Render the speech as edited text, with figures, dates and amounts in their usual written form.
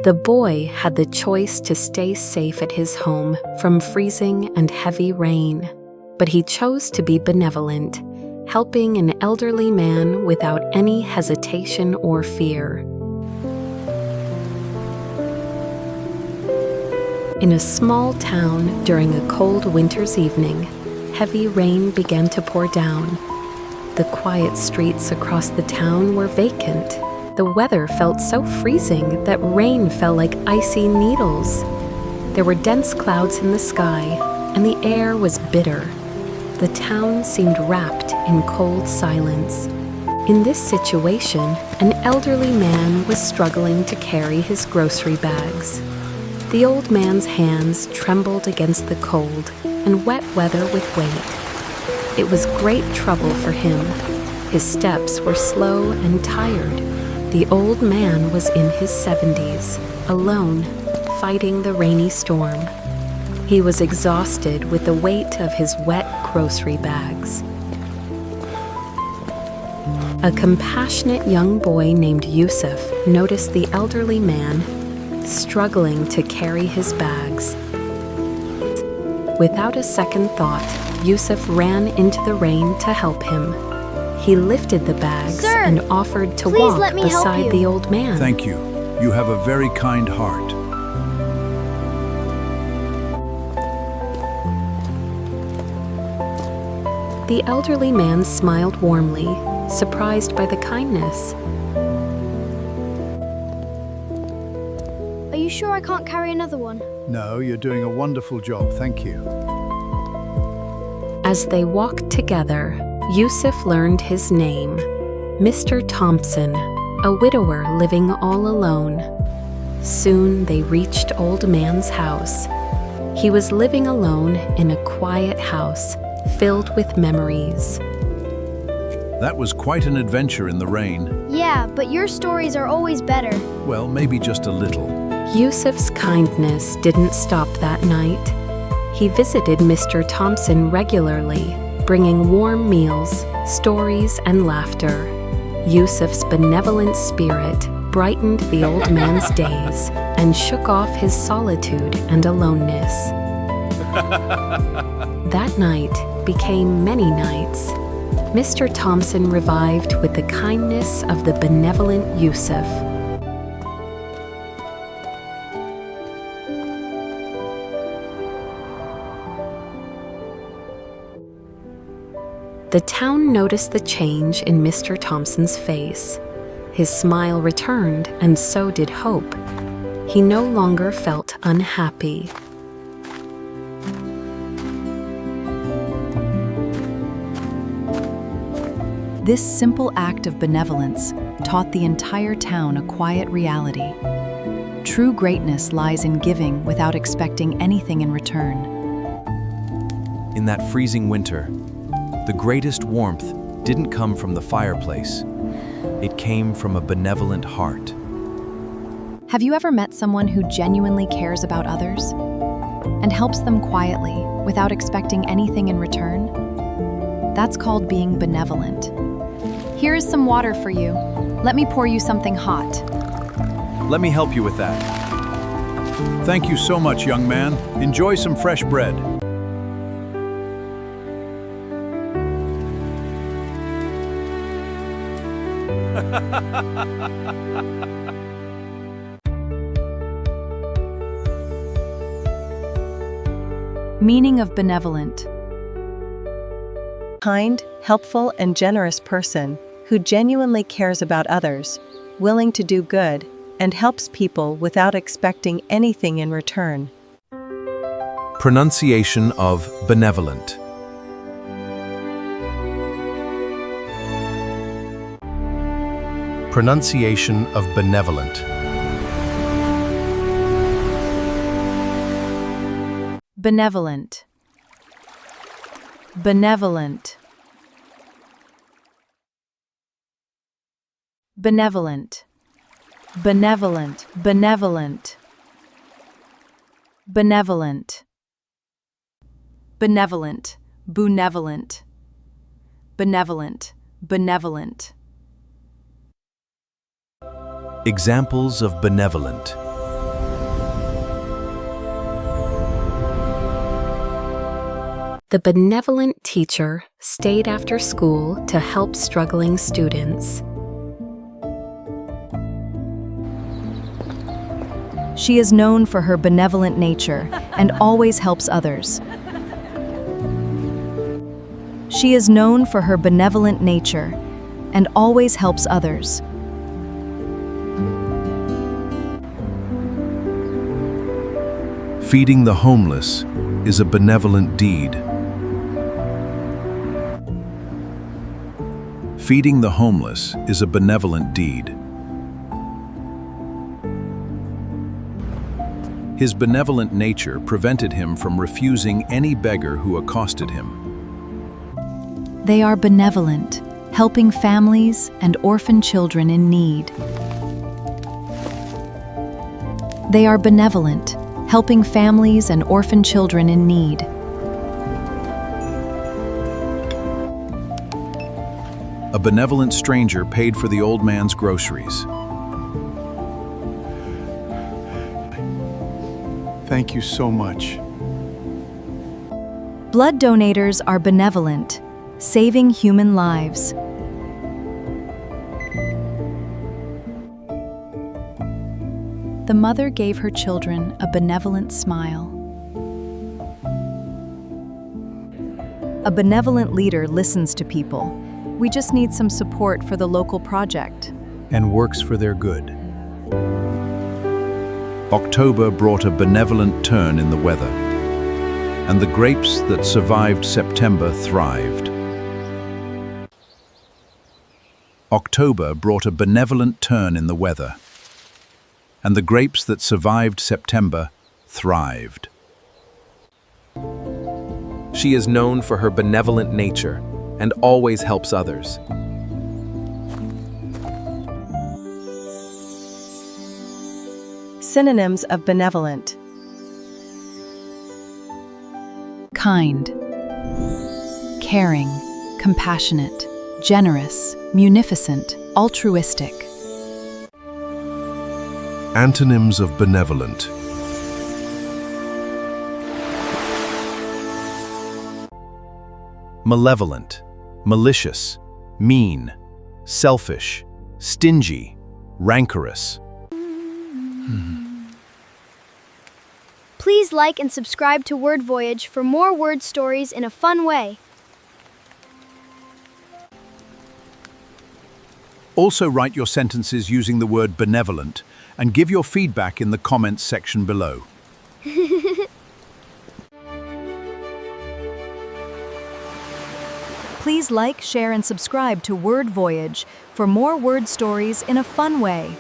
The boy had the choice to stay safe at his home from freezing and heavy rain, but he chose to be benevolent, helping an elderly man without any hesitation or fear. In a small town during a cold winter's evening, heavy rain began to pour down. The quiet streets across the town were vacant. The weather felt so freezing that rain fell like icy needles. There were dense clouds in the sky, and the air was bitter. The town seemed wrapped in cold silence. In this situation, an elderly man was struggling to carry his grocery bags. The old man's hands trembled against the cold and wet weather with weight. It was great trouble for him. His steps were slow and tired. The old man was in his 70s, alone, fighting the rainy storm. He was exhausted with the weight of his wet grocery bags. A compassionate young boy named Yusuf noticed the elderly man struggling to carry his bags. Without a second thought, Yusuf ran into the rain to help him. He lifted the bags Sir, and offered to please walk let me help beside you. the old man. Thank you. You have a very kind heart. The elderly man smiled warmly, surprised by the kindness. Are you sure I can't carry another one? No, you're doing a wonderful job. Thank you. As they walked together, Yusuf learned his name, Mr. Thompson, a widower living all alone. Soon they reached Old Man's house. He was living alone in a quiet house filled with memories. That was quite an adventure in the rain. Yeah, but your stories are always better. Well, maybe just a little. Yusuf's kindness didn't stop that night. He visited Mr. Thompson regularly, bringing warm meals, stories, and laughter. Yusuf's benevolent spirit brightened the old man's days and shook off his solitude and aloneness. That night became many nights. Mr. Thompson revived with the kindness of the benevolent Yusuf. The town noticed the change in Mr. Thompson's face. His smile returned, and so did hope. He no longer felt unhappy. This simple act of benevolence taught the entire town a quiet reality. True greatness lies in giving without expecting anything in return. In that freezing winter, the greatest warmth didn't come from the fireplace. It came from a benevolent heart. Have you ever met someone who genuinely cares about others and helps them quietly without expecting anything in return? That's called being benevolent. Here is some water for you. Let me pour you something hot. Let me help you with that. Thank you so much, young man. Enjoy some fresh bread. Meaning of benevolent. Kind, helpful, and generous person who genuinely cares about others, willing to do good, and helps people without expecting anything in return. Pronunciation of benevolent. Pronunciation of benevolent. Benevolent. Benevolent. Benevolent. Benevolent. Benevolent. Benevolent. Benevolent. Benevolent. Benevolent. Benevolent. Examples of benevolent. The benevolent teacher stayed after school to help struggling students. She is known for her benevolent nature and always helps others. She is known for her benevolent nature and always helps others. Feeding the homeless is a benevolent deed. Feeding the homeless is a benevolent deed. His benevolent nature prevented him from refusing any beggar who accosted him. They are benevolent, helping families and orphan children in need. They are benevolent, helping families and orphan children in need. A benevolent stranger paid for the old man's groceries. Thank you so much. Blood donators are benevolent, saving human lives. The mother gave her children a benevolent smile. A benevolent leader listens to people. We just need some support for the local project. And works for their good. October brought a benevolent turn in the weather, and the grapes that survived September thrived. October brought a benevolent turn in the weather, and the grapes that survived September thrived. She is known for her benevolent nature and always helps others. Synonyms of benevolent. Kind, caring, compassionate, generous, munificent, altruistic. Antonyms of benevolent. Malevolent, malicious, mean, selfish, stingy, rancorous. Please like and subscribe to Word Voyage for more word stories in a fun way. Also write your sentences using the word benevolent and give your feedback in the comments section below. Please like, share, and subscribe to Word Voyage for more word stories in a fun way.